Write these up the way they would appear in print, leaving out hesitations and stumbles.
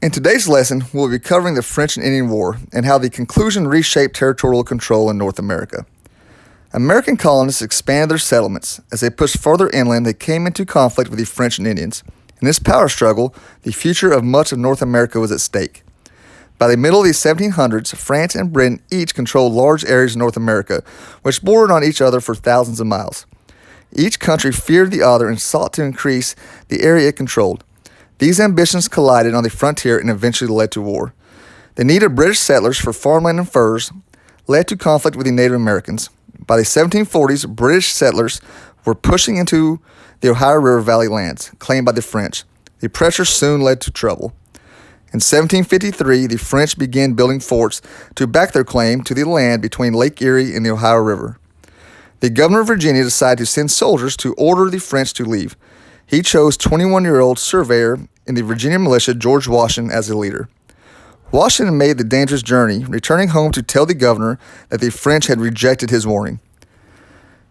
In today's lesson, we'll be covering the French and Indian War and how the conclusion reshaped territorial control in North America. American colonists expanded their settlements. As they pushed further inland, they came into conflict with the French and Indians. In this power struggle, the future of much of North America was at stake. By the middle of the 1700s, France and Britain each controlled large areas of North America, which bordered on each other for thousands of miles. Each country feared the other and sought to increase the area it controlled. These ambitions collided on the frontier and eventually led to war. The need of British settlers for farmland and furs led to conflict with the Native Americans. By the 1740s, British settlers were pushing into the Ohio River Valley lands, claimed by the French. The pressure soon led to trouble. In 1753, the French began building forts to back their claim to the land between Lake Erie and the Ohio River. The governor of Virginia decided to send soldiers to order the French to leave. He chose 21-year-old surveyor in the Virginia militia, George Washington, as the leader. Washington made the dangerous journey, returning home to tell the governor that the French had rejected his warning.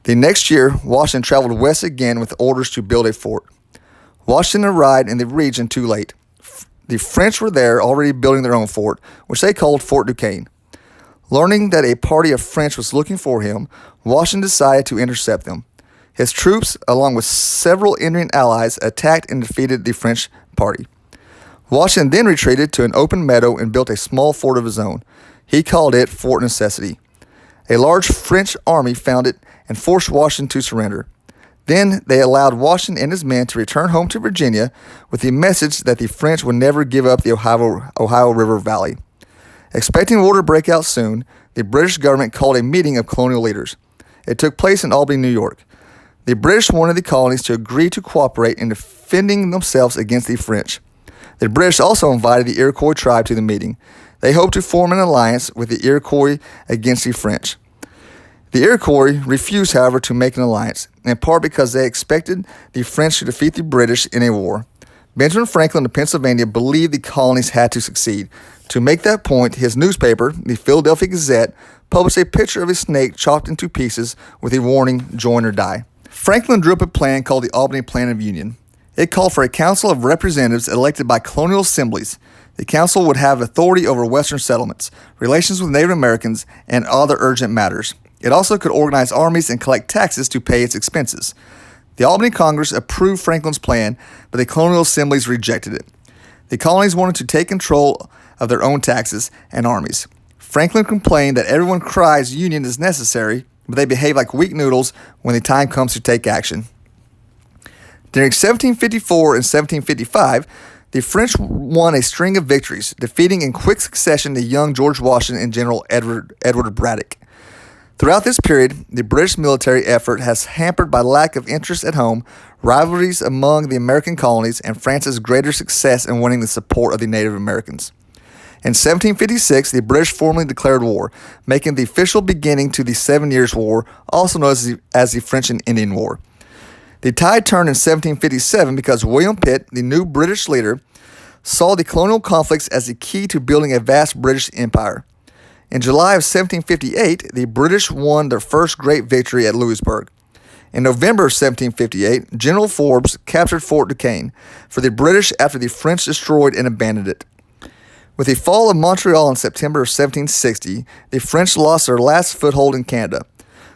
The next year, Washington traveled west again with orders to build a fort. Washington arrived in the region too late. The French were there already building their own fort, which they called Fort Duquesne. Learning that a party of French was looking for him, Washington decided to intercept them. His troops, along with several Indian allies, attacked and defeated the French party. Washington then retreated to an open meadow and built a small fort of his own. He called it Fort Necessity. A large French army found it and forced Washington to surrender. Then they allowed Washington and his men to return home to Virginia with the message that the French would never give up the Ohio River Valley. Expecting war to break out soon, the British government called a meeting of colonial leaders. It took place in Albany, New York. The British wanted the colonies to agree to cooperate in defending themselves against the French. The British also invited the Iroquois tribe to the meeting. They hoped to form an alliance with the Iroquois against the French. The Iroquois refused, however, to make an alliance, in part because they expected the French to defeat the British in a war. Benjamin Franklin of Pennsylvania believed the colonies had to succeed. To make that point, his newspaper, the Philadelphia Gazette, published a picture of a snake chopped into pieces with the warning, "Join or die." Franklin drew up a plan called the Albany Plan of Union. It called for a council of representatives elected by colonial assemblies. The council would have authority over Western settlements, relations with Native Americans, and other urgent matters. It also could organize armies and collect taxes to pay its expenses. The Albany Congress approved Franklin's plan, but the colonial assemblies rejected it. The colonies wanted to take control of their own taxes and armies. Franklin complained that everyone cries union is necessary, but they behave like weak noodles when the time comes to take action. During 1754 and 1755, the French won a string of victories, defeating in quick succession the young George Washington and General Edward Braddock. Throughout this period, the British military effort has hampered by lack of interest at home, rivalries among the American colonies, and France's greater success in winning the support of the Native Americans. In 1756, the British formally declared war, making the official beginning to the 7 Years' War, also known as the French and Indian War. The tide turned in 1757 because William Pitt, the new British leader, saw the colonial conflicts as the key to building a vast British empire. In July of 1758, the British won their first great victory at Louisburg. In November of 1758, General Forbes captured Fort Duquesne for the British after the French destroyed and abandoned it. With the fall of Montreal in September of 1760, the French lost their last foothold in Canada.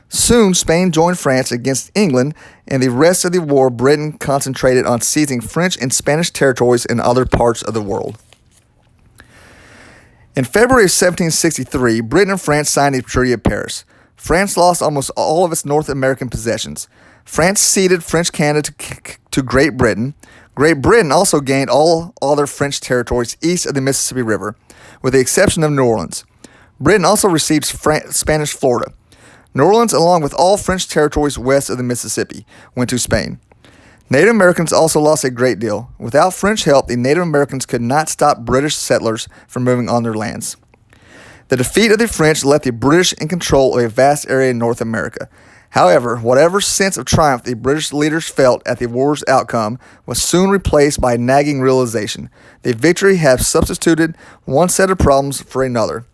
Soon, Spain joined France against England, and the rest of the war, Britain concentrated on seizing French and Spanish territories in other parts of the world. In February of 1763, Britain and France signed the Treaty of Paris. France lost almost all of its North American possessions. France ceded French Canada to Great Britain. Great Britain also gained all other French territories east of the Mississippi River, with the exception of New Orleans. Britain also received Spanish Florida. New Orleans, along with all French territories west of the Mississippi, went to Spain. Native Americans also lost a great deal. Without French help, the Native Americans could not stop British settlers from moving on their lands. The defeat of the French left the British in control of a vast area in North America. However, whatever sense of triumph the British leaders felt at the war's outcome was soon replaced by a nagging realization. The victory had substituted one set of problems for another.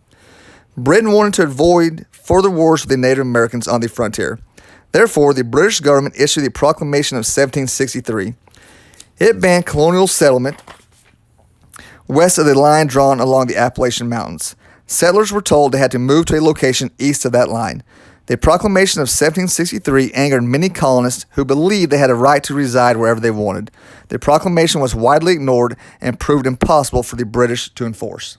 Britain wanted to avoid further wars with the Native Americans on the frontier. Therefore, the British government issued the Proclamation of 1763. It banned colonial settlement west of the line drawn along the Appalachian Mountains. Settlers were told they had to move to a location east of that line. The proclamation of 1763 angered many colonists who believed they had a right to reside wherever they wanted. The proclamation was widely ignored and proved impossible for the British to enforce.